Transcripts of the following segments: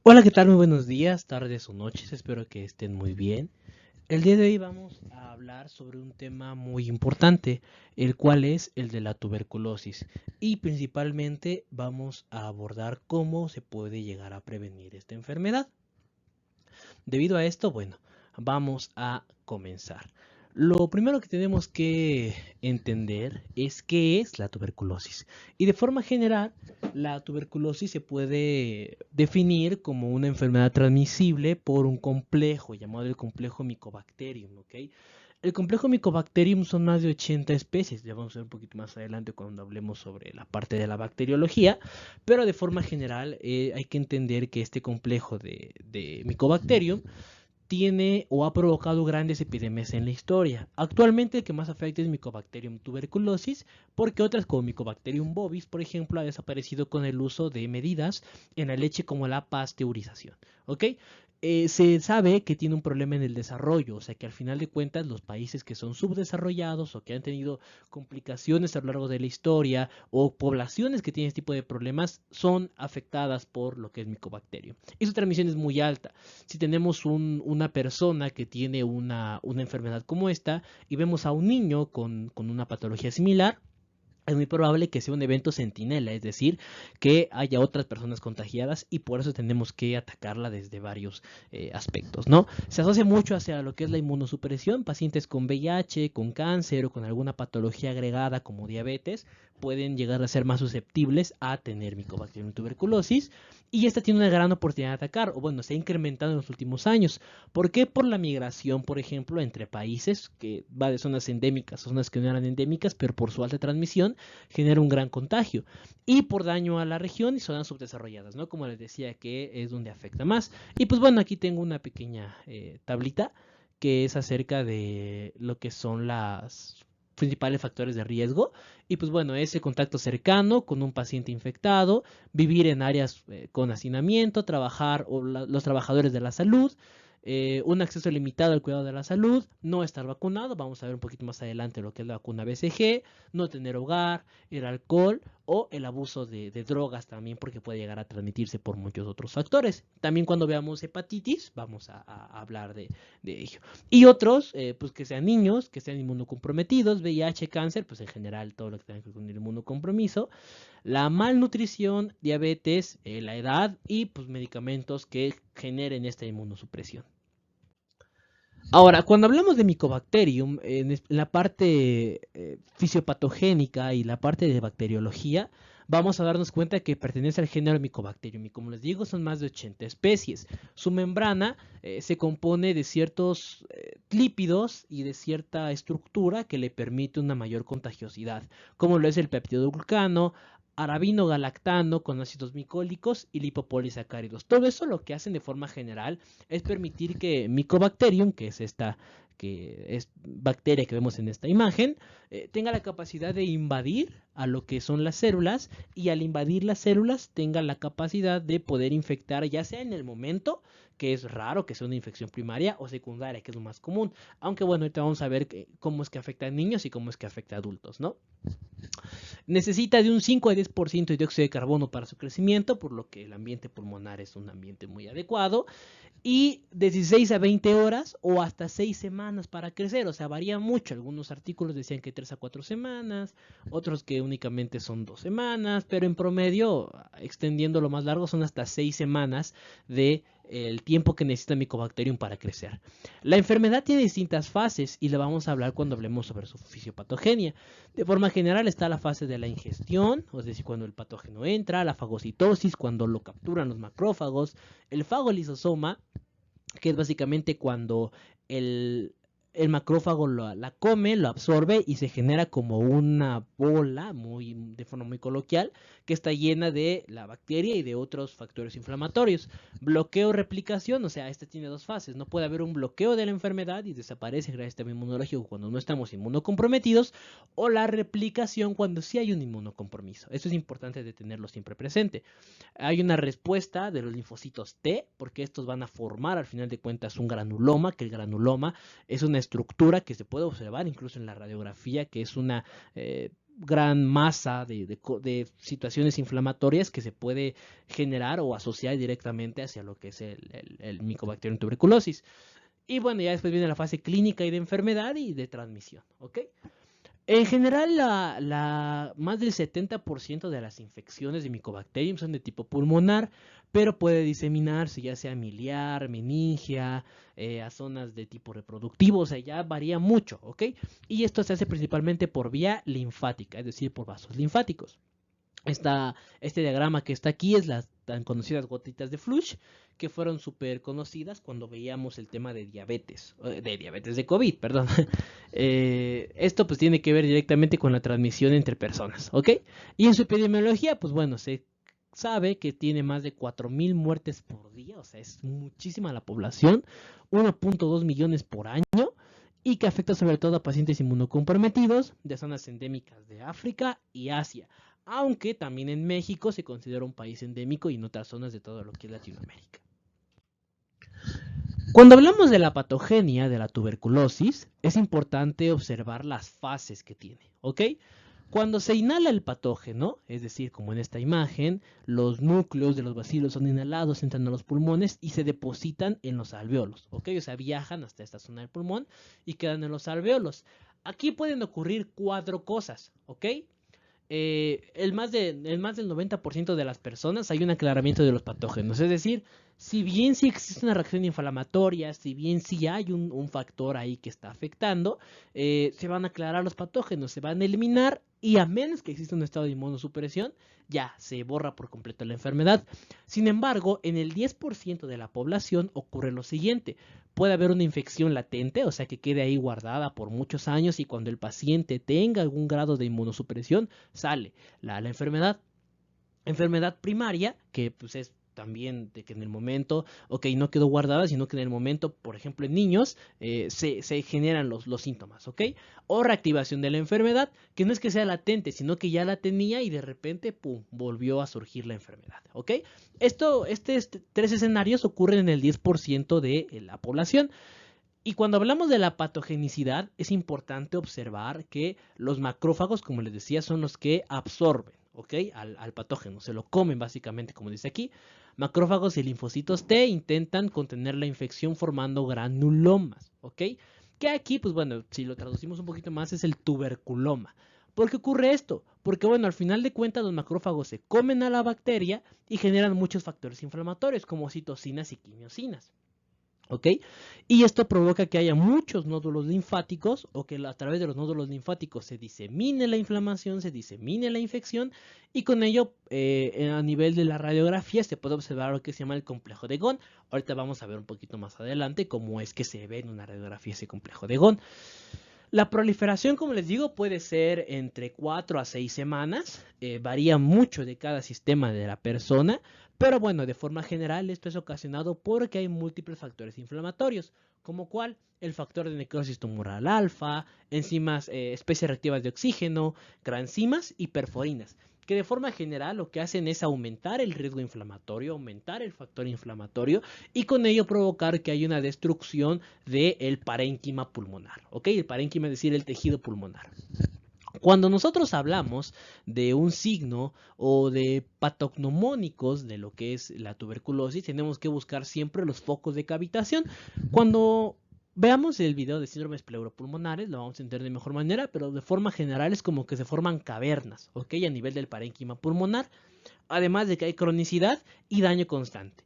Hola, ¿qué tal? Muy buenos días, tardes o noches, espero que estén muy bien. El día de hoy vamos a hablar sobre un tema muy importante, el cual es el de la tuberculosis. Y principalmente vamos a abordar cómo se puede llegar a prevenir esta enfermedad. Debido a esto, bueno, vamos a comenzar. Lo primero que tenemos que entender es qué es la tuberculosis. Y de forma general, la tuberculosis se puede definir como una enfermedad transmisible por un complejo llamado el complejo Mycobacterium, ¿ok? El complejo Mycobacterium son más de 80 especies, ya vamos a ver un poquito más adelante cuando hablemos sobre la parte de la bacteriología, pero de forma general hay que entender que este complejo de Mycobacterium tiene o ha provocado grandes epidemias en la historia. Actualmente el que más afecta es Mycobacterium tuberculosis, porque otras como Mycobacterium bovis, por ejemplo, ha desaparecido con el uso de medidas en la leche como la pasteurización. ¿Ok? Se sabe que tiene un problema en el desarrollo, o sea que al final de cuentas los países que son subdesarrollados o que han tenido complicaciones a lo largo de la historia o poblaciones que tienen este tipo de problemas son afectadas por lo que es Mycobacterium. Y su transmisión es muy alta. Si tenemos una persona que tiene una enfermedad como esta y vemos a un niño con una patología similar, es muy probable que sea un evento centinela, es decir, que haya otras personas contagiadas y por eso tenemos que atacarla desde varios aspectos, ¿no? Se asocia mucho hacia lo que es la inmunosupresión, pacientes con VIH, con cáncer o con alguna patología agregada como diabetes pueden llegar a ser más susceptibles a tener Mycobacterium tuberculosis y esta tiene una gran oportunidad de atacar, o bueno, se ha incrementado en los últimos años. ¿Por qué? Por la migración, por ejemplo, entre países, que va de zonas endémicas a zonas que no eran endémicas, pero por su alta transmisión genera un gran contagio. Y por daño a la región y zonas subdesarrolladas, ¿no? Como les decía, que es donde afecta más. Y pues bueno, aquí tengo una pequeña tablita que es acerca de lo que son las principales factores de riesgo. Y pues bueno, ese contacto cercano con un paciente infectado, vivir en áreas con hacinamiento, trabajar o los trabajadores de la salud, un acceso limitado al cuidado de la salud, no estar vacunado, vamos a ver un poquito más adelante lo que es la vacuna BCG, no tener hogar, el alcohol o el abuso de drogas también porque puede llegar a transmitirse por muchos otros factores. También cuando veamos hepatitis vamos a hablar de ello. Y otros, pues que sean niños, que sean inmunocomprometidos, VIH, cáncer, pues en general todo lo que tenga que ver con el inmunocompromiso, la malnutrición, diabetes, la edad y pues medicamentos que generen esta inmunosupresión. Ahora, cuando hablamos de Mycobacterium, en la parte fisiopatogénica y la parte de bacteriología, vamos a darnos cuenta que pertenece al género Mycobacterium y como les digo son más de 80 especies. Su membrana se compone de ciertos lípidos y de cierta estructura que le permite una mayor contagiosidad, como lo es el peptidoglucano, arabino galactano con ácidos micólicos y lipopolisacáridos. Todo eso lo que hacen de forma general es permitir que Mycobacterium, que es esta que es bacteria que vemos en esta imagen, tenga la capacidad de invadir a lo que son las células y al invadir las células tenga la capacidad de poder infectar ya sea en el momento, que es raro que sea una infección primaria o secundaria, que es lo más común. Aunque bueno, ahorita vamos a ver cómo es que afecta a niños y cómo es que afecta a adultos, ¿no? Necesita de un 5 a 10% de dióxido de carbono para su crecimiento, por lo que el ambiente pulmonar es un ambiente muy adecuado y de 16 a 20 horas o hasta 6 semanas para crecer, o sea, varía mucho. Algunos artículos decían que 3 a 4 semanas, otros que únicamente son 2 semanas, pero en promedio, extendiendo lo más largo, son hasta 6 semanas de el tiempo que necesita Mycobacterium para crecer. La enfermedad tiene distintas fases y la vamos a hablar cuando hablemos sobre su fisiopatogenia. De forma general está la fase de la ingestión, es decir, cuando el patógeno entra, la fagocitosis, cuando lo capturan los macrófagos, el fagolisosoma, que es básicamente cuando el, el macrófago la come, lo absorbe y se genera como una bola, de forma muy coloquial, que está llena de la bacteria y de otros factores inflamatorios. Bloqueo, replicación, o sea, este tiene dos fases. No puede haber un bloqueo de la enfermedad y desaparece gracias al sistema inmunológico cuando no estamos inmunocomprometidos, o la replicación cuando sí hay un inmunocompromiso. Esto es importante de tenerlo siempre presente. Hay una respuesta de los linfocitos T, porque estos van a formar al final de cuentas un granuloma, que el granuloma es una estructura que se puede observar incluso en la radiografía, que es una gran masa de situaciones inflamatorias que se puede generar o asociar directamente hacia lo que es el Mycobacterium tuberculosis. Y bueno, ya después viene la fase clínica y de enfermedad y de transmisión, ¿ok? En general, más del 70% de las infecciones de Mycobacterium son de tipo pulmonar, pero puede diseminarse ya sea miliar, meningia, a zonas de tipo reproductivo, o sea, ya varía mucho, ¿ok? Y esto se hace principalmente por vía linfática, es decir, por vasos linfáticos. Este diagrama que está aquí es las tan conocidas gotitas de Flush, que fueron súper conocidas cuando veíamos el tema de diabetes de COVID, perdón. Esto pues tiene que ver directamente con la transmisión entre personas, ¿ok? Y en su epidemiología, pues bueno, se sabe que tiene más de 4.000 muertes por día, o sea, es muchísima la población, 1.2 millones por año, y que afecta sobre todo a pacientes inmunocomprometidos de zonas endémicas de África y Asia, aunque también en México se considera un país endémico y en otras zonas de todo lo que es Latinoamérica. Cuando hablamos de la patogenia de la tuberculosis, es importante observar las fases que tiene, ¿ok? Cuando se inhala el patógeno, es decir, como en esta imagen, los núcleos de los bacilos son inhalados, entran a los pulmones y se depositan en los alvéolos, ¿ok? O sea, viajan hasta esta zona del pulmón y quedan en los alvéolos. Aquí pueden ocurrir 4 cosas, ¿ok? El más del 90% de las personas hay un aclaramiento de los patógenos. Es decir, si bien sí existe una reacción inflamatoria, si bien sí hay un factor ahí que está afectando, se van a aclarar los patógenos, se van a eliminar y a menos que exista un estado de inmunosupresión, ya se borra por completo la enfermedad. Sin embargo, en el 10% de la población ocurre lo siguiente. Puede haber una infección latente, o sea que quede ahí guardada por muchos años y cuando el paciente tenga algún grado de inmunosupresión, sale la enfermedad. Enfermedad primaria, que pues es también de que en el momento, ok, no quedó guardada, sino que en el momento, por ejemplo, en niños, se generan los síntomas, ok. O reactivación de la enfermedad, que no es que sea latente, sino que ya la tenía y de repente, pum, volvió a surgir la enfermedad, ok. Estos 3 escenarios ocurren en el 10% de la población. Y cuando hablamos de la patogenicidad, es importante observar que los macrófagos, como les decía, son los que absorben, ¿ok? Al patógeno, se lo comen básicamente, como dice aquí. Macrófagos y linfocitos T intentan contener la infección formando granulomas, ¿ok? Que aquí, pues bueno, si lo traducimos un poquito más, es el tuberculoma. ¿Por qué ocurre esto? Porque bueno, al final de cuentas los macrófagos se comen a la bacteria y generan muchos factores inflamatorios como citocinas y quimiosinas. ¿Ok? Y esto provoca que haya muchos nódulos linfáticos o que a través de los nódulos linfáticos se disemine la inflamación, se disemine la infección y con ello a nivel de la radiografía se puede observar lo que se llama el complejo de Ghon. Ahorita vamos a ver un poquito más adelante cómo es que se ve en una radiografía ese complejo de Ghon. La proliferación, como les digo, puede ser entre 4 a 6 semanas, varía mucho de cada sistema de la persona, pero bueno, de forma general esto es ocasionado porque hay múltiples factores inflamatorios, como cuál el factor de necrosis tumoral alfa, enzimas, especies reactivas de oxígeno, granzimas y perforinas, que de forma general lo que hacen es aumentar el riesgo inflamatorio, aumentar el factor inflamatorio y con ello provocar que haya una destrucción del parénquima pulmonar, ¿ok? El parénquima es decir, el tejido pulmonar. Cuando nosotros hablamos de un signo o de patognomónicos de lo que es la tuberculosis, tenemos que buscar siempre los focos de cavitación. Cuando veamos el video de síndromes pleuropulmonares, lo vamos a entender de mejor manera, pero de forma general es como que se forman cavernas, ¿ok? A nivel del parénquima pulmonar, además de que hay cronicidad y daño constante.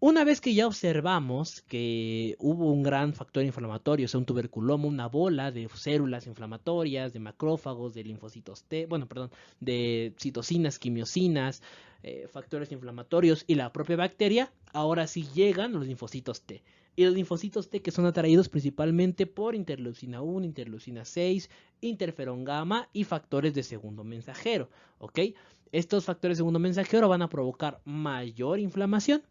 Una vez que ya observamos que hubo un gran factor inflamatorio, o sea, un tuberculoma, una bola de células inflamatorias, de macrófagos, de linfocitos T, bueno, perdón, de citocinas, quimiosinas, factores inflamatorios y la propia bacteria, ahora sí llegan los linfocitos T. Y los linfocitos T que son atraídos principalmente por interleucina 1, interleucina 6, interferón gamma y factores de segundo mensajero, ¿ok? Estos factores de segundo mensajero van a provocar mayor inflamación.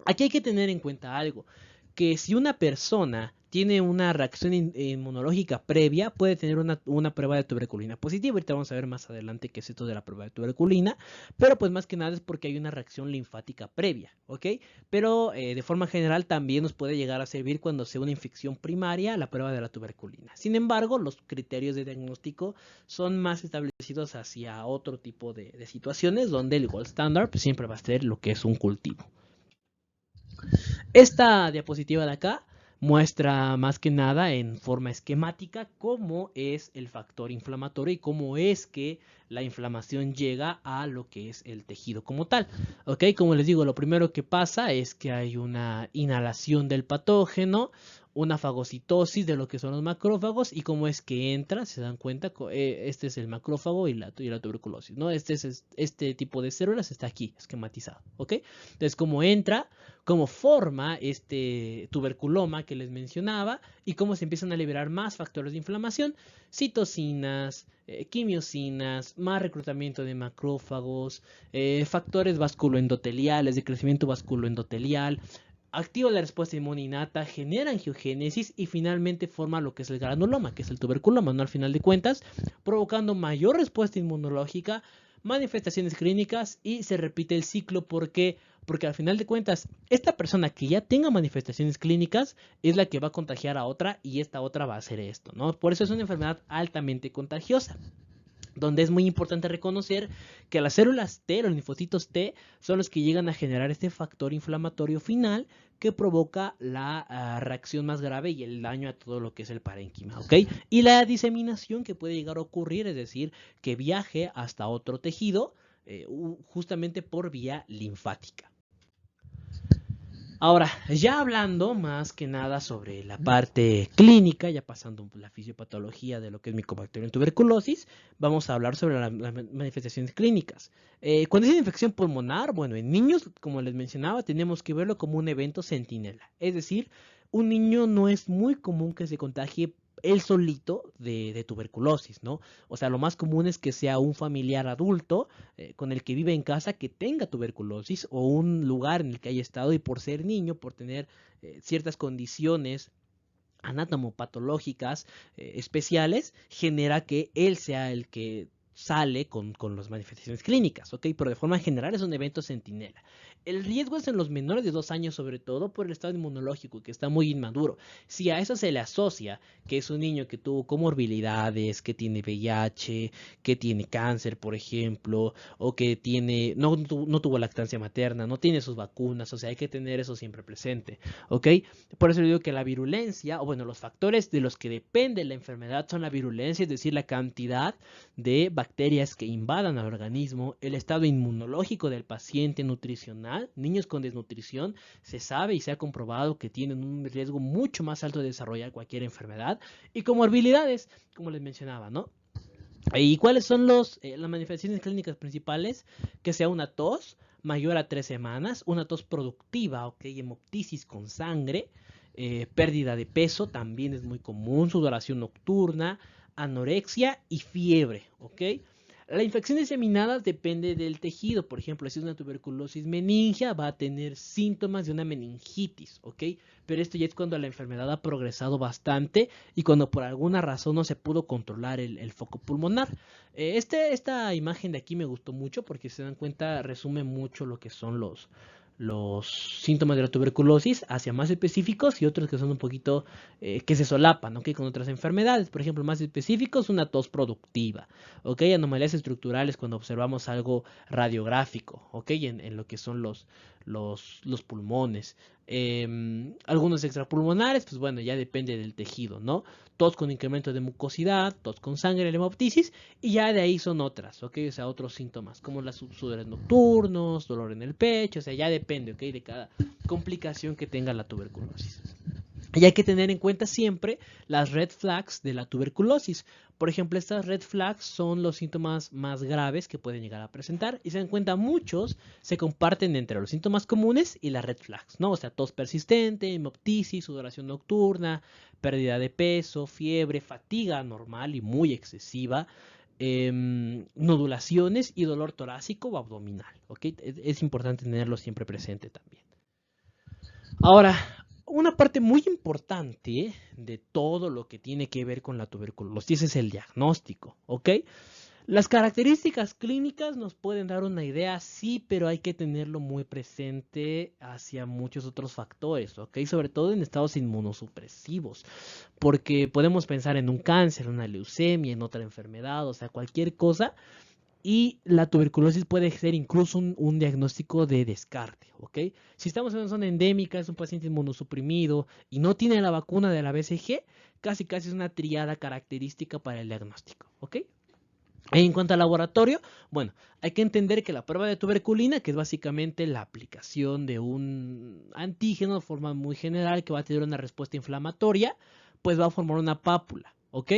Aquí hay que tener en cuenta algo, que si una persona tiene una reacción inmunológica previa, puede tener una prueba de tuberculina positiva. Ahorita vamos a ver más adelante qué es esto de la prueba de tuberculina, pero pues más que nada es porque hay una reacción linfática previa, ¿ok? Pero de forma general también nos puede llegar a servir cuando sea una infección primaria la prueba de la tuberculina. Sin embargo, los criterios de diagnóstico son más establecidos hacia otro tipo de situaciones donde el gold standard pues, siempre va a ser lo que es un cultivo. Esta diapositiva de acá muestra más que nada en forma esquemática cómo es el factor inflamatorio y cómo es que la inflamación llega a lo que es el tejido como tal. ¿Ok? Como les digo, lo primero que pasa es que hay una inhalación del patógeno, una fagocitosis de lo que son los macrófagos y cómo es que entra, se dan cuenta, este es el macrófago y la tuberculosis, ¿no? Este tipo de células está aquí esquematizado, ¿ok? Entonces, cómo entra, cómo forma este tuberculoma que les mencionaba y cómo se empiezan a liberar más factores de inflamación, citocinas, quimiosinas, más reclutamiento de macrófagos, factores vasculoendoteliales, de crecimiento vasculoendotelial, activa la respuesta inmune innata, genera angiogénesis y finalmente forma lo que es el granuloma, que es el tuberculoma, ¿no? Al final de cuentas, provocando mayor respuesta inmunológica, manifestaciones clínicas y se repite el ciclo porque al final de cuentas esta persona que ya tenga manifestaciones clínicas es la que va a contagiar a otra y esta otra va a hacer esto, ¿no? Por eso es una enfermedad altamente contagiosa, donde es muy importante reconocer que las células T, los linfocitos T, son los que llegan a generar este factor inflamatorio final que provoca la reacción más grave y el daño a todo lo que es el parénquima, ¿ok? Y la diseminación que puede llegar a ocurrir, es decir, que viaje hasta otro tejido, justamente por vía linfática. Ahora, ya hablando más que nada sobre la parte clínica, ya pasando la fisiopatología de lo que es Mycobacterium tuberculosis, vamos a hablar sobre las manifestaciones clínicas. Cuando es una infección pulmonar, bueno, en niños, como les mencionaba, tenemos que verlo como un evento centinela. Es decir, un niño no es muy común que se contagie él solito de tuberculosis, ¿no? O sea, lo más común es que sea un familiar adulto con el que vive en casa que tenga tuberculosis o un lugar en el que haya estado y por ser niño, por tener ciertas condiciones anatomopatológicas especiales, genera que él sea el que sale con las manifestaciones clínicas, ¿ok? Pero de forma general es un evento centinela. El riesgo es en los menores de 2 años, sobre todo por el estado inmunológico, que está muy inmaduro. Si a eso se le asocia que es un niño que tuvo comorbilidades, que tiene VIH, que tiene cáncer, por ejemplo, o que no tuvo lactancia materna, no tiene sus vacunas, o sea, hay que tener eso siempre presente, ¿ok? Por eso digo que la virulencia, o bueno, los factores de los que depende la enfermedad son la virulencia, es decir, la cantidad de bacterias que invadan al organismo, el estado inmunológico del paciente, nutricional, niños con desnutrición, se sabe y se ha comprobado que tienen un riesgo mucho más alto de desarrollar cualquier enfermedad, y comorbilidades, como les mencionaba, ¿no? ¿Y cuáles son las manifestaciones clínicas principales? Que sea una tos mayor a 3 semanas, una tos productiva, ok, hemoptisis con sangre, pérdida de peso, también es muy común, sudoración nocturna, anorexia y fiebre, ok. La infección diseminada depende del tejido, por ejemplo, si es una tuberculosis meningia va a tener síntomas de una meningitis, ok, pero esto ya es cuando la enfermedad ha progresado bastante y cuando por alguna razón no se pudo controlar el foco pulmonar. Esta imagen de aquí me gustó mucho porque se dan cuenta, resume mucho lo que son los síntomas de la tuberculosis hacia más específicos y otros que son un poquito que se solapan, ¿ok? Con otras enfermedades. Por ejemplo, más específicos, una tos productiva, ¿ok? Anomalías estructurales cuando observamos algo radiográfico, ¿ok? En lo que son los pulmones. Algunos extrapulmonares, pues bueno, ya depende del tejido, ¿no? Tos con incremento de mucosidad, tos con sangre, hemoptisis, y ya de ahí son otras, ¿ok? O sea, otros síntomas, como las sudores nocturnos, dolor en el pecho, o sea, ya depende, ¿ok? De cada complicación que tenga la tuberculosis. Y hay que tener en cuenta siempre las red flags de la tuberculosis. Por ejemplo, estas red flags son los síntomas más graves que pueden llegar a presentar y se dan cuenta muchos se comparten entre los síntomas comunes y las red flags, ¿no? O sea, tos persistente, hemoptisis, sudoración nocturna, pérdida de peso, fiebre, fatiga normal y muy excesiva, nodulaciones y dolor torácico o abdominal, ¿ok? Es importante tenerlo siempre presente también. Ahora, Una parte muy importante de todo lo que tiene que ver con la tuberculosis es el diagnóstico, ¿ok? Las características clínicas nos pueden dar una idea, sí, pero hay que tenerlo muy presente hacia muchos otros factores, ¿ok? Sobre todo en estados inmunosupresivos, porque podemos pensar en un cáncer, una leucemia, en otra enfermedad, o sea, cualquier cosa, y la tuberculosis puede ser incluso un diagnóstico de descarte, ¿ok? Si estamos en una zona endémica, es un paciente inmunosuprimido y no tiene la vacuna de la BCG, casi es una triada característica para el diagnóstico, ¿ok? En cuanto al laboratorio, bueno, hay que entender que la prueba de tuberculina, que es básicamente la aplicación de un antígeno de forma muy general que va a tener una respuesta inflamatoria, pues va a formar una pápula, ¿ok?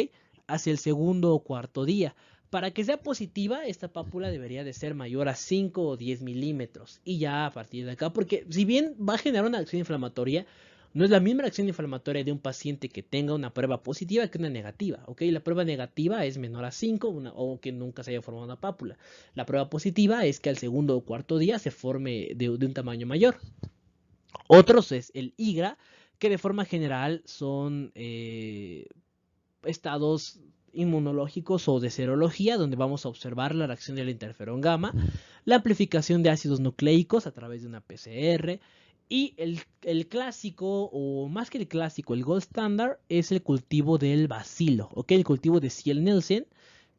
Hacia el segundo o cuarto día. Para que sea positiva, esta pápula debería de ser mayor a 5 o 10 milímetros. Y ya a partir de acá, porque si bien va a generar una acción inflamatoria, no es la misma reacción inflamatoria de un paciente que tenga una prueba positiva que una negativa, ¿ok? La prueba negativa es menor a 5 o que nunca se haya formado una pápula. La prueba positiva es que al segundo o cuarto día se forme de un tamaño mayor. Otros es el IGRA, que de forma general son estados inmunológicos o de serología, donde vamos a observar la reacción del interferón gamma, la amplificación de ácidos nucleicos a través de una PCR, y el clásico, o más que el clásico, el gold standard, es el cultivo del bacilo, ¿ok? El cultivo de Ziel-Nielsen,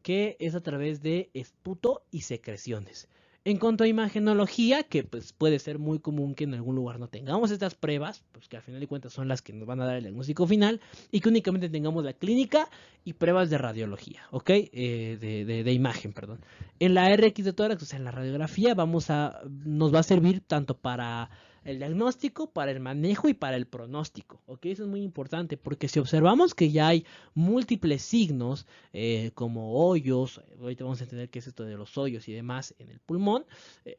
que es a través de esputo y secreciones. En cuanto a imagenología, que pues puede ser muy común que en algún lugar no tengamos estas pruebas, pues que al final de cuentas son las que nos van a dar el diagnóstico final, y que únicamente tengamos la clínica y pruebas de radiología, ¿ok? De imagen, perdón. En la RX de tórax, o sea, en la radiografía, nos va a servir tanto para el diagnóstico, para el manejo y para el pronóstico, ¿ok? Eso es muy importante, porque si observamos que ya hay múltiples signos, como hoyos, ahorita vamos a entender qué es esto de los hoyos y demás en el pulmón,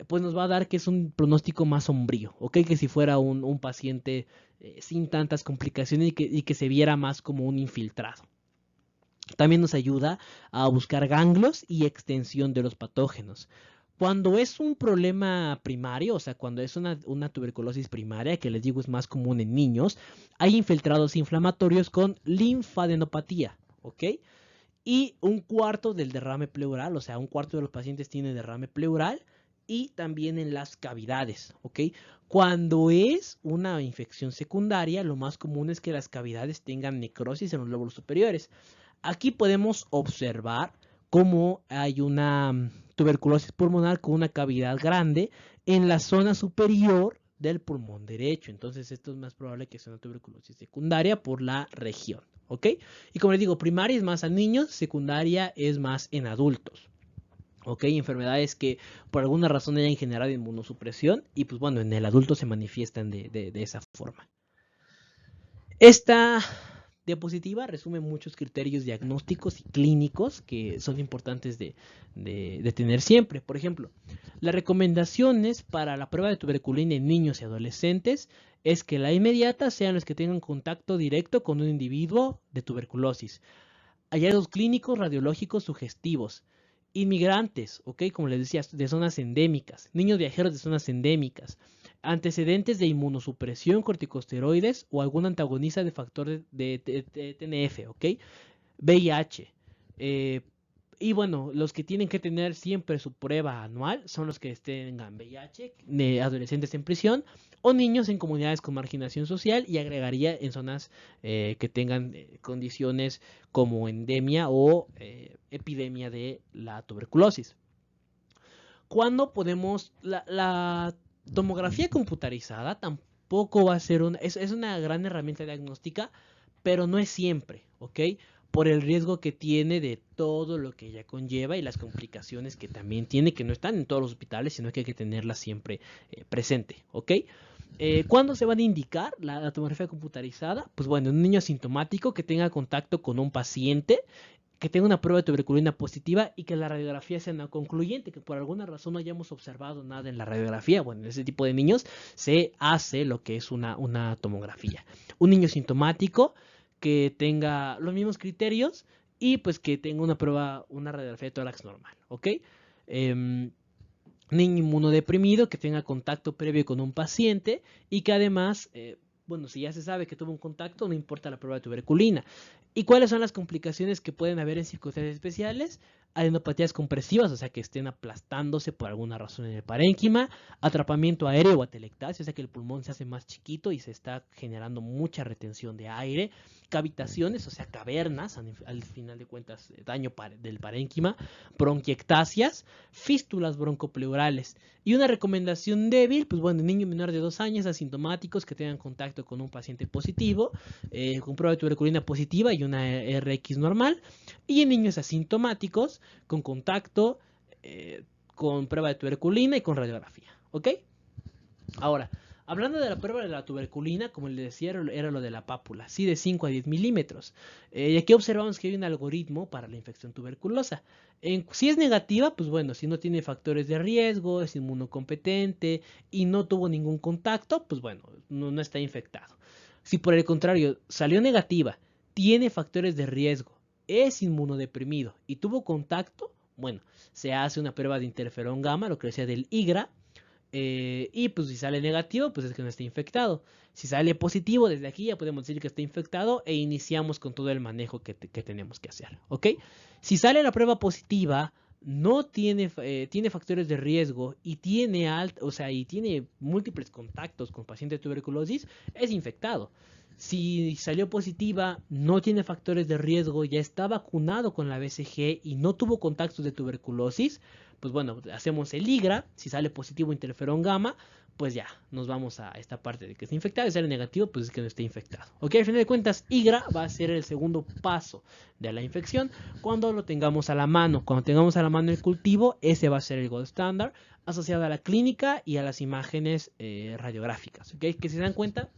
pues nos va a dar que es un pronóstico más sombrío, ¿ok? Que si fuera un paciente sin tantas complicaciones y que se viera más como un infiltrado. También nos ayuda a buscar ganglios y extensión de los patógenos. Cuando es un problema primario, o sea, cuando es una tuberculosis primaria, que les digo es más común en niños, hay infiltrados inflamatorios con linfadenopatía, ¿ok? Y un cuarto del derrame pleural, o sea, un cuarto de los pacientes tiene derrame pleural, y también en las cavidades, ¿ok? Cuando es una infección secundaria, lo más común es que las cavidades tengan necrosis en los lóbulos superiores. Aquí podemos observar cómo hay una tuberculosis pulmonar con una cavidad grande en la zona superior del pulmón derecho. Entonces esto es más probable que sea una tuberculosis secundaria por la región, ¿ok? Y como les digo, primaria es más en niños, secundaria es más en adultos. ¿Ok? Enfermedades que por alguna razón hayan generado inmunosupresión y pues bueno, en el adulto se manifiestan de esa forma. Esta diapositiva resume muchos criterios diagnósticos y clínicos que son importantes de tener siempre. Por ejemplo, las recomendaciones para la prueba de tuberculina en niños y adolescentes es que la inmediata sean los que tengan contacto directo con un individuo de tuberculosis. Hallazgos clínicos radiológicos sugestivos. Inmigrantes, ¿ok? Como les decía, de zonas endémicas. Niños viajeros de zonas endémicas. Antecedentes de inmunosupresión, corticosteroides o algún antagonista de factor de TNF, ¿ok? VIH. Y bueno, los que tienen que tener siempre su prueba anual son los que tengan VIH, adolescentes en prisión o niños en comunidades con marginación social, y agregaría en zonas que tengan condiciones como endemia o epidemia de la tuberculosis. ¿Cuándo podemos? La tomografía computarizada tampoco va a ser es una gran herramienta diagnóstica, pero no es siempre, ¿ok? Por el riesgo que tiene de todo lo que ella conlleva y las complicaciones que también tiene, que no están en todos los hospitales, sino que hay que tenerla siempre presente, ¿ok? ¿Cuándo se van a indicar la tomografía computarizada? Pues bueno, en un niño asintomático que tenga contacto con un paciente, que tenga una prueba de tuberculina positiva y que la radiografía sea no concluyente, que por alguna razón no hayamos observado nada en la radiografía. Bueno, en ese tipo de niños se hace lo que es una tomografía. Un niño sintomático que tenga los mismos criterios y pues que tenga una radiografía de tórax normal, ¿ok? Niño inmunodeprimido que tenga contacto previo con un paciente y que además bueno, si ya se sabe que tuvo un contacto, no importa la prueba de tuberculina. ¿Y cuáles son las complicaciones que pueden haber en circunstancias especiales? Adenopatías compresivas, o sea, que estén aplastándose por alguna razón en el parénquima, atrapamiento aéreo o atelectasia, o sea, que el pulmón se hace más chiquito y se está generando mucha retención de aire, cavitaciones, o sea, cavernas, al final de cuentas, daño del parénquima, bronquiectasias, fístulas broncopleurales. Y una recomendación débil, pues bueno, en niños menores de 2 años asintomáticos que tengan contacto con un paciente positivo, con prueba de tuberculina positiva y una RX normal, y en niños asintomáticos con contacto, con prueba de tuberculina y con radiografía, ¿ok? Ahora, hablando de la prueba de la tuberculina, como les decía, era lo de la pápula, sí, de 5 a 10 milímetros. Y aquí observamos que hay un algoritmo para la infección tuberculosa. Si es negativa, pues bueno, si no tiene factores de riesgo, es inmunocompetente y no tuvo ningún contacto, pues bueno, no está infectado. Si por el contrario salió negativa, tiene factores de riesgo, es inmunodeprimido y tuvo contacto, bueno, se hace una prueba de interferón gamma, lo que decía del IGRA, y pues si sale negativo, pues es que no está infectado. Si sale positivo, desde aquí ya podemos decir que está infectado e iniciamos con todo el manejo que tenemos que hacer, ¿ok? Si sale la prueba positiva, no tiene, tiene factores de riesgo y tiene y tiene múltiples contactos con pacientes de tuberculosis, es infectado. Si salió positiva, no tiene factores de riesgo, ya está vacunado con la BCG y no tuvo contactos de tuberculosis, pues bueno, hacemos el IGRA, si sale positivo interferón gamma, pues ya, nos vamos a esta parte de que está infectado, si sale negativo, pues es que no está infectado. Ok, al final de cuentas, IGRA va a ser el segundo paso de la infección cuando lo tengamos a la mano. Cuando tengamos a la mano el cultivo, ese va a ser el gold standard asociado a la clínica y a las imágenes radiográficas. Ok, que si se dan cuenta,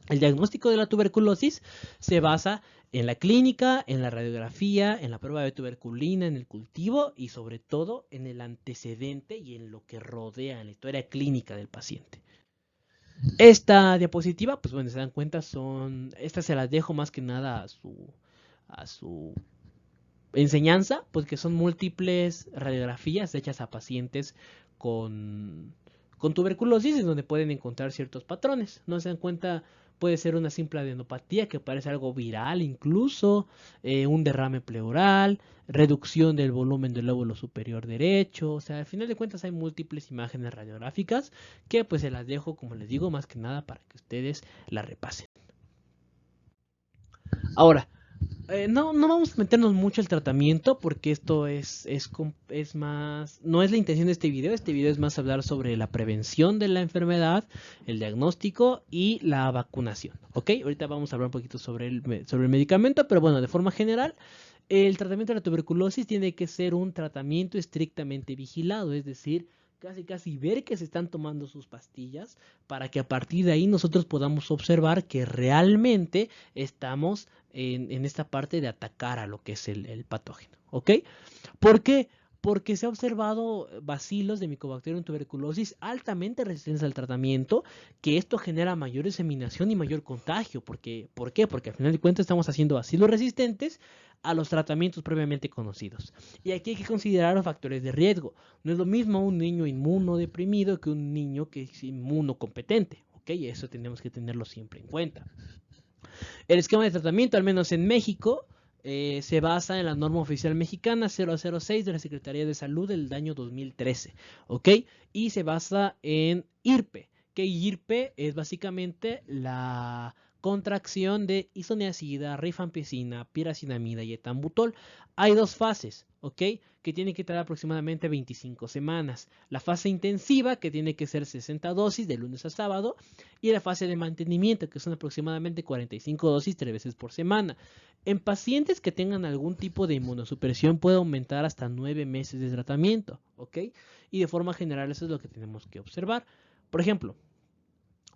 el diagnóstico de la tuberculosis se basa en la clínica, en la radiografía, en la prueba de tuberculina, en el cultivo y sobre todo en el antecedente y en lo que rodea en la historia clínica del paciente. Esta diapositiva, pues bueno, se dan cuenta, estas se las dejo más que nada a su enseñanza, pues que son múltiples radiografías hechas a pacientes con, con tuberculosis, en donde pueden encontrar ciertos patrones. No se dan cuenta, puede ser una simple adenopatía que parece algo viral, incluso un derrame pleural, reducción del volumen del lóbulo superior derecho. O sea, al final de cuentas hay múltiples imágenes radiográficas que pues se las dejo, como les digo, más que nada para que ustedes la repasen. Ahora, no vamos a meternos mucho al tratamiento porque esto es más, no es la intención de este video es más hablar sobre la prevención de la enfermedad, el diagnóstico y la vacunación, ¿ok? Ahorita vamos a hablar un poquito sobre el medicamento, pero bueno, de forma general, el tratamiento de la tuberculosis tiene que ser un tratamiento estrictamente vigilado, es decir, casi ver que se están tomando sus pastillas para que a partir de ahí nosotros podamos observar que realmente estamos en esta parte de atacar a lo que es el patógeno, ¿ok? ¿Por qué? Porque se ha observado bacilos de Mycobacterium tuberculosis altamente resistentes al tratamiento, que esto genera mayor diseminación y mayor contagio. ¿Por qué? Porque al final de cuentas estamos haciendo bacilos resistentes a los tratamientos previamente conocidos. Y aquí hay que considerar los factores de riesgo. No es lo mismo un niño inmunodeprimido que un niño que es inmunocompetente, ¿ok? Y eso tenemos que tenerlo siempre en cuenta. El esquema de tratamiento, al menos en México, se basa en la norma oficial mexicana 006 de la Secretaría de Salud del año 2013, ¿ok? Y se basa en IRPE, que IRPE es básicamente la contracción de isoniazida, rifampicina, piracinamida y etambutol. Hay dos fases, ¿ok? Que tiene que tardar aproximadamente 25 semanas. La fase intensiva, que tiene que ser 60 dosis de lunes a sábado, y la fase de mantenimiento, que son aproximadamente 45 dosis 3 veces por semana. En pacientes que tengan algún tipo de inmunosupresión puede aumentar hasta 9 meses de tratamiento, ¿ok? Y de forma general eso es lo que tenemos que observar. Por ejemplo,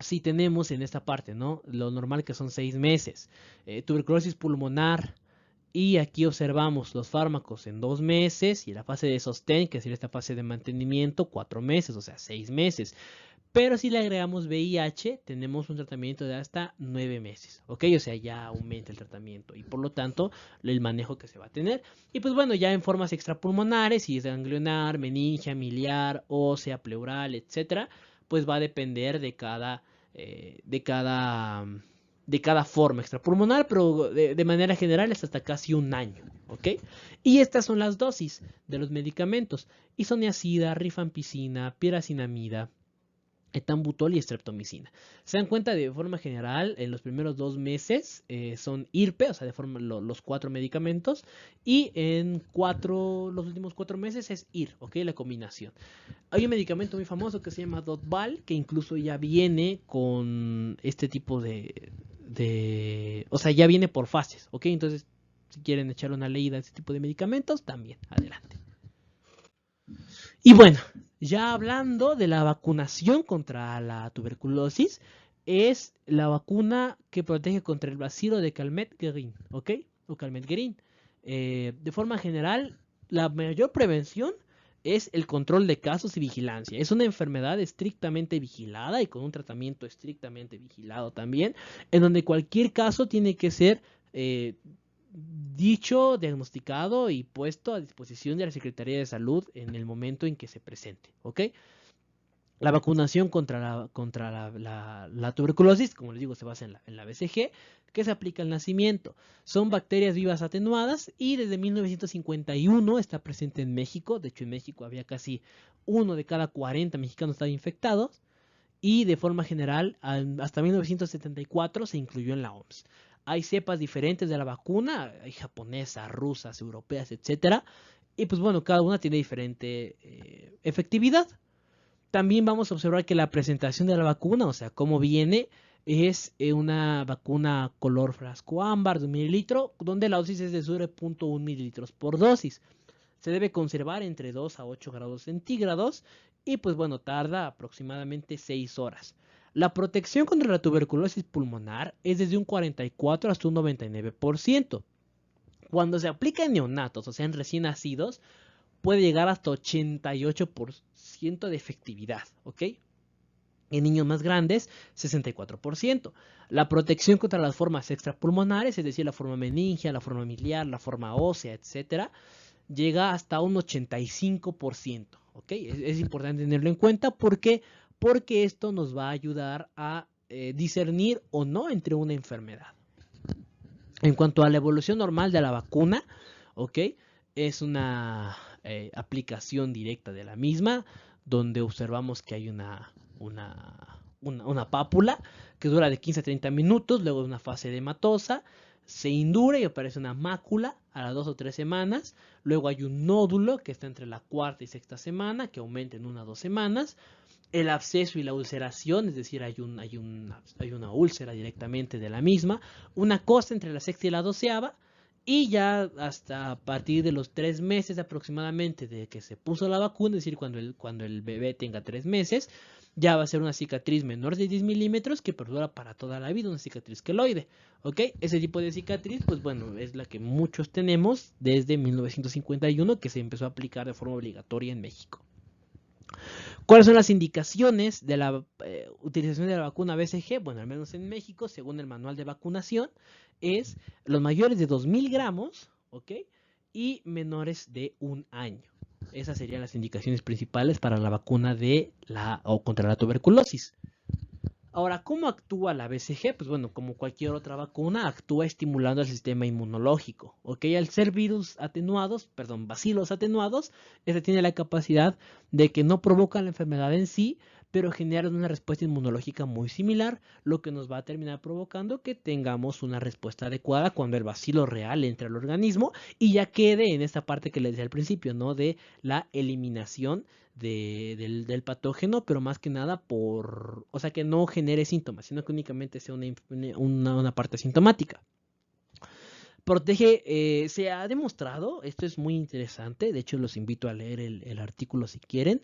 si tenemos en esta parte, ¿no? Lo normal que son 6 meses. Tuberculosis pulmonar. Y aquí observamos los fármacos en 2 meses y la fase de sostén, que sería esta fase de mantenimiento, 4 meses, o sea, 6 meses. Pero si le agregamos VIH, tenemos un tratamiento de hasta 9 meses, ¿ok? O sea, ya aumenta el tratamiento y por lo tanto el manejo que se va a tener. Y pues bueno, ya en formas extrapulmonares, si es ganglionar, meningia, miliar, ósea, pleural, etcétera, pues va a depender de cada de cada forma extrapulmonar, pero de manera general es hasta casi un año, ¿ok? Y estas son las dosis de los medicamentos: isoniazida, rifampicina, piracinamida, etambutol y streptomicina. Se dan cuenta de forma general, en los primeros 2 meses son IRPE, o sea, de forma los 4 medicamentos, y los últimos 4 meses es IR, ¿ok? La combinación. Hay un medicamento muy famoso que se llama Dotval, que incluso ya viene con este tipo o sea, ya viene por fases, ¿ok? Entonces, si quieren echar una leída a este tipo de medicamentos, también, adelante. Y bueno, ya hablando de la vacunación contra la tuberculosis, es la vacuna que protege contra el bacilo de Calmette-Guerin, ¿ok? O Calmette-Guerin. De forma general, la mayor prevención es el control de casos y vigilancia. Es una enfermedad estrictamente vigilada y con un tratamiento estrictamente vigilado también, en donde cualquier caso tiene que ser dicho, diagnosticado y puesto a disposición de la Secretaría de Salud en el momento en que se presente, ¿ok? La vacunación contra la tuberculosis, como les digo, se basa en la BCG, que se aplica al nacimiento. Son bacterias vivas atenuadas y desde 1951 está presente en México. De hecho, en México había casi 1 de cada 40 mexicanos estaba infectados. Y de forma general, hasta 1974 se incluyó en la OMS. Hay cepas diferentes de la vacuna, hay japonesas, rusas, europeas, etcétera. Y pues bueno, cada una tiene diferente efectividad. También vamos a observar que la presentación de la vacuna, o sea, cómo viene, es una vacuna color frasco ámbar de 1 mililitro, donde la dosis es de 0.1 mililitros por dosis. Se debe conservar entre 2 a 8 grados centígrados y pues bueno, tarda aproximadamente 6 horas. La protección contra la tuberculosis pulmonar es desde un 44 hasta un 99%. Cuando se aplica en neonatos, o sea, en recién nacidos, puede llegar hasta 88% de efectividad, ¿ok? En niños más grandes, 64%. La protección contra las formas extrapulmonares, es decir, la forma meningia, la forma miliar, la forma ósea, etcétera, llega hasta un 85%, ¿ok? Es importante tenerlo en cuenta porque esto nos va a ayudar a discernir o no entre una enfermedad. En cuanto a la evolución normal de la vacuna, ¿ok? Es una aplicación directa de la misma, donde observamos que hay una pápula que dura de 15 a 30 minutos, luego de una fase edematosa, se indura y aparece una mácula a las 2 o 3 semanas, luego hay un nódulo que está entre la cuarta y sexta semana, que aumenta en 1 a 2 semanas, el absceso y la ulceración, es decir, hay una úlcera directamente de la misma, una cosa entre la sexta y la doceava, y ya hasta a partir de los 3 meses aproximadamente de que se puso la vacuna, es decir, cuando el bebé tenga 3 meses, ya va a ser una cicatriz menor de 10 milímetros que perdura para toda la vida, una cicatriz queloide, ¿ok? Ese tipo de cicatriz, pues bueno, es la que muchos tenemos desde 1951, que se empezó a aplicar de forma obligatoria en México. ¿Cuáles son las indicaciones de la utilización de la vacuna BCG? Bueno, al menos en México, según el manual de vacunación, es los mayores de 2000 gramos, ¿ok? Y menores de 1 año. Esas serían las indicaciones principales para la vacuna contra la tuberculosis. Ahora, ¿cómo actúa la BCG? Pues bueno, como cualquier otra vacuna, actúa estimulando el sistema inmunológico, ¿ok? Al ser bacilos atenuados, este tiene la capacidad de que no provocan la enfermedad en sí, pero generan una respuesta inmunológica muy similar, lo que nos va a terminar provocando que tengamos una respuesta adecuada cuando el bacilo real entre al organismo y ya quede en esta parte que les decía al principio, ¿no? De la eliminación del patógeno, pero más que nada o sea, que no genere síntomas, sino que únicamente sea una parte sintomática. Protege, se ha demostrado, esto es muy interesante, de hecho los invito a leer el artículo si quieren,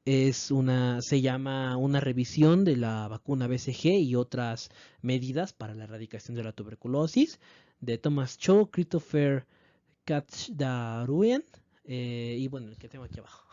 se llama una revisión de la vacuna BCG y otras medidas para la erradicación de la tuberculosis, de Thomas Cho, Christopher Kachdaruyan, y bueno, el que tengo aquí abajo.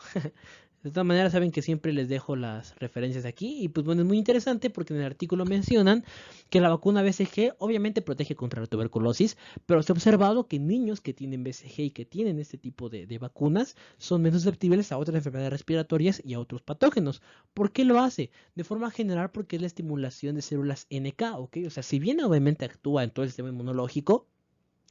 De todas maneras, saben que siempre les dejo las referencias aquí. Y pues bueno, es muy interesante porque en el artículo mencionan que la vacuna BCG obviamente protege contra la tuberculosis, pero se ha observado que niños que tienen BCG y que tienen este tipo de vacunas son menos susceptibles a otras enfermedades respiratorias y a otros patógenos. ¿Por qué lo hace? De forma general porque es la estimulación de células NK, ¿ok? O sea, si bien obviamente actúa en todo el sistema inmunológico,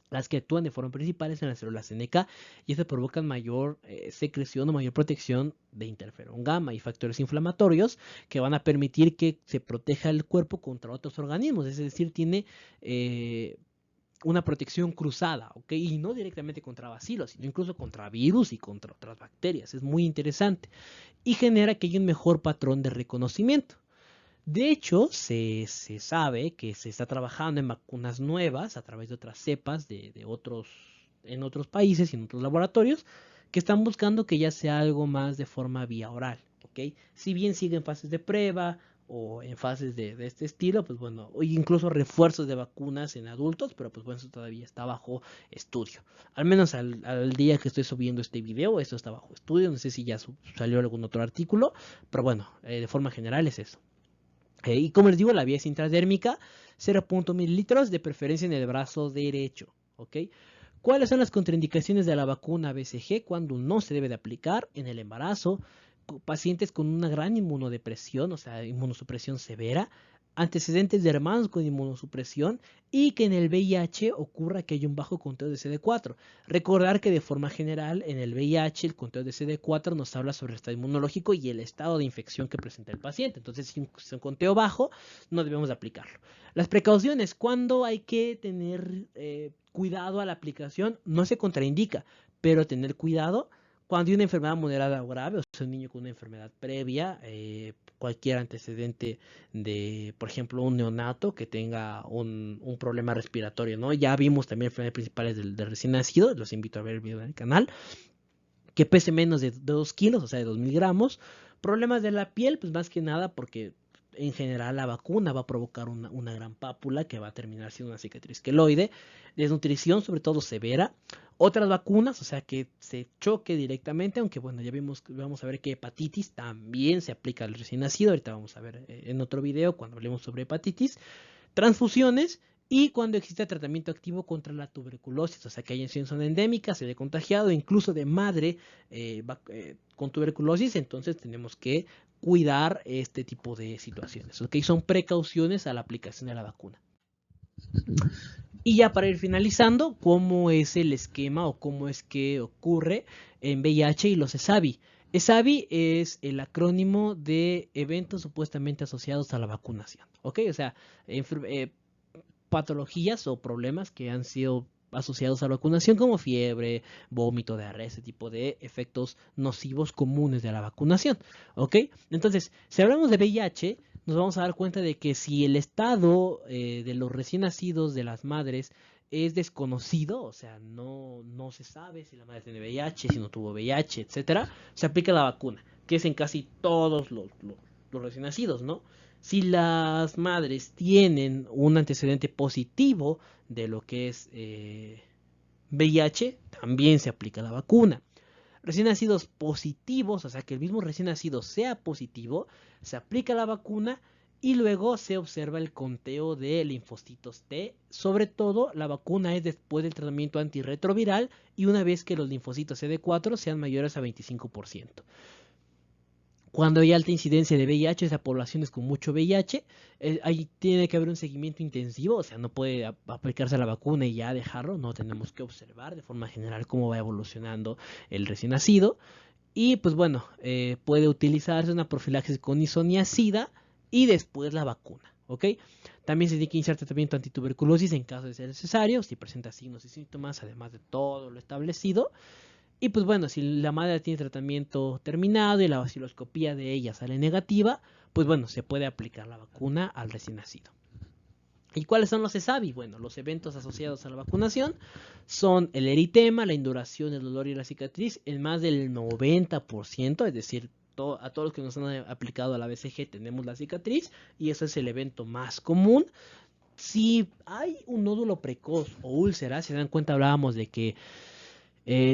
las que actúan de forma principal es en las células NK y estas provocan mayor secreción o mayor protección de interferón gamma y factores inflamatorios que van a permitir que se proteja el cuerpo contra otros organismos, es decir, tiene una protección cruzada, ¿ok? Y no directamente contra bacilos, sino incluso contra virus y contra otras bacterias. Es muy interesante y genera que haya un mejor patrón de reconocimiento. De hecho, se sabe que se está trabajando en vacunas nuevas a través de otras cepas en otros países y en otros laboratorios que están buscando que ya sea algo más de forma vía oral, ¿ok? Si bien siguen fases de prueba o en fases de este estilo, pues bueno, o incluso refuerzos de vacunas en adultos, pero pues bueno, eso todavía está bajo estudio. Al menos al día que estoy subiendo este video, esto está bajo estudio, no sé si ya salió algún otro artículo, pero bueno, de forma general es eso. Y como les digo, la vía es intradérmica, 0.1 mililitros, de preferencia en el brazo derecho. ¿Ok? ¿Cuáles son las contraindicaciones de la vacuna BCG cuando no se debe de aplicar en el embarazo? Pacientes con una gran inmunodepresión, o sea, inmunosupresión severa, antecedentes de hermanos con inmunosupresión y que en el VIH ocurra que haya un bajo conteo de CD4. Recordar que de forma general en el VIH el conteo de CD4 nos habla sobre el estado inmunológico y el estado de infección que presenta el paciente. Entonces, si es un conteo bajo, no debemos de aplicarlo. Las precauciones, ¿cuándo hay que tener cuidado a la aplicación? No se contraindica, pero tener cuidado cuando hay una enfermedad moderada o grave, o sea, un niño con una enfermedad previa, cualquier antecedente de, por ejemplo, un neonato que tenga un problema respiratorio, ¿no? Ya vimos también enfermedades principales del recién nacido, los invito a ver el video en el canal, que pese menos de 2 kilos, o sea, de 2000 gramos. Problemas de la piel, pues más que nada porque en general la vacuna va a provocar una gran pápula que va a terminar siendo una cicatriz queloide, desnutrición sobre todo severa, otras vacunas, o sea que se choque directamente, aunque bueno, ya vamos a ver que hepatitis también se aplica al recién nacido, ahorita vamos a ver en otro video cuando hablemos sobre hepatitis, transfusiones y cuando existe tratamiento activo contra la tuberculosis, o sea que hay zona endémica, se ve contagiado, incluso de madre con tuberculosis, entonces tenemos que cuidar este tipo de situaciones, ¿ok? Son precauciones a la aplicación de la vacuna. Y ya para ir finalizando, ¿cómo es el esquema o cómo es que ocurre en VIH y los ESAVI? ESAVI es el acrónimo de eventos supuestamente asociados a la vacunación, ¿ok? O sea, patologías o problemas que han sido asociados a la vacunación como fiebre, vómito, diarrea, ese tipo de efectos nocivos comunes de la vacunación, ¿ok? Entonces, si hablamos de VIH, nos vamos a dar cuenta de que si el estado de los recién nacidos de las madres es desconocido, o sea, no se sabe si la madre tiene VIH, si no tuvo VIH, etcétera, se aplica la vacuna, que es en casi todos los recién nacidos, ¿no? Si las madres tienen un antecedente positivo de lo que es VIH, también se aplica la vacuna. Recién nacidos positivos, o sea que el mismo recién nacido sea positivo, se aplica la vacuna y luego se observa el conteo de linfocitos T. Sobre todo, la vacuna es después del tratamiento antirretroviral y una vez que los linfocitos CD4 sean mayores a 25%. Cuando hay alta incidencia de VIH, esa población es con mucho VIH, ahí tiene que haber un seguimiento intensivo, o sea, no puede aplicarse la vacuna y ya dejarlo, no tenemos que observar de forma general cómo va evolucionando el recién nacido. Y pues bueno, puede utilizarse una profilaxis con isoniazida y después la vacuna, ¿ok? También se tiene que iniciar tratamiento antituberculosis en caso de ser necesario, si presenta signos y síntomas, además de todo lo establecido. Y pues bueno, si la madre tiene tratamiento terminado y la vaciloscopía de ella sale negativa, pues bueno, se puede aplicar la vacuna al recién nacido. ¿Y cuáles son los ESAVI? Bueno, los eventos asociados a la vacunación son el eritema, la induración, el dolor y la cicatriz en más del 90%, es decir, a todos los que nos han aplicado a la BCG tenemos la cicatriz y ese es el evento más común. Si hay un nódulo precoz o úlcera, si se dan cuenta hablábamos de que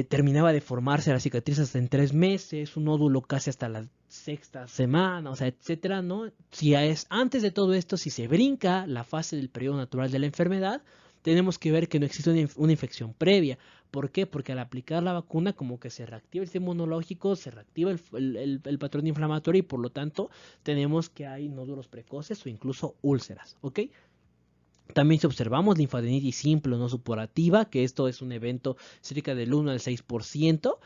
terminaba de formarse la cicatriz hasta en 3 meses, un nódulo casi hasta la sexta semana, o sea, etcétera, ¿no? Si es antes de todo esto, si se brinca la fase del periodo natural de la enfermedad, tenemos que ver que no existe una infección previa. ¿Por qué? Porque al aplicar la vacuna como que se reactiva el sistema inmunológico, se reactiva el patrón inflamatorio y por lo tanto tenemos que hay nódulos precoces o incluso úlceras, ¿ok? También si observamos linfadenitis simple o no supurativa, que esto es un evento cerca del 1 al 6%,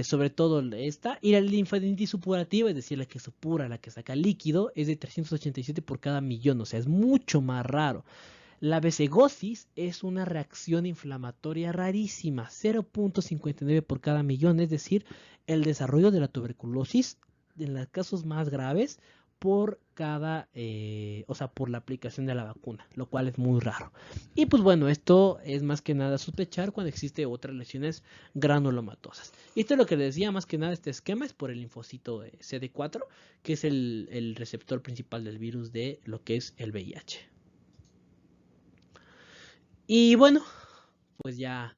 sobre todo esta, y la linfadenitis supurativa, es decir, la que supura, la que saca líquido, es de 387 por cada millón, o sea, es mucho más raro. La besegosis es una reacción inflamatoria rarísima, 0.59 por cada millón, es decir, el desarrollo de la tuberculosis en los casos más graves por cada, o sea, por la aplicación de la vacuna, lo cual es muy raro. Y pues bueno, esto es más que nada sospechar cuando existe otras lesiones granulomatosas. Y esto es lo que les decía, más que nada este esquema es por el linfocito CD4, que es el receptor principal del virus de lo que es el VIH. Y bueno, pues ya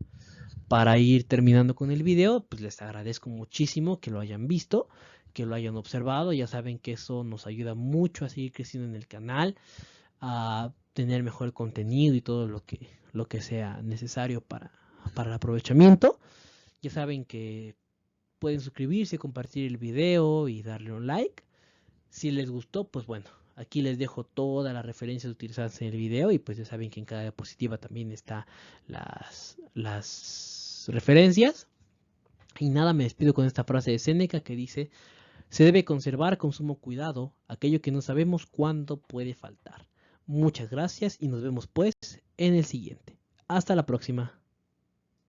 para ir terminando con el video, pues les agradezco muchísimo que lo hayan visto, que lo hayan observado. Ya saben que eso nos ayuda mucho a seguir creciendo en el canal, a tener mejor contenido y todo lo que sea necesario para el aprovechamiento. Ya saben que pueden suscribirse, compartir el video y darle un like. Si les gustó, pues bueno, aquí les dejo todas las referencias utilizadas en el video y pues ya saben que en cada diapositiva también está las referencias. Y nada, me despido con esta frase de Séneca que dice: se debe conservar con sumo cuidado aquello que no sabemos cuándo puede faltar. Muchas gracias y nos vemos pues en el siguiente. Hasta la próxima.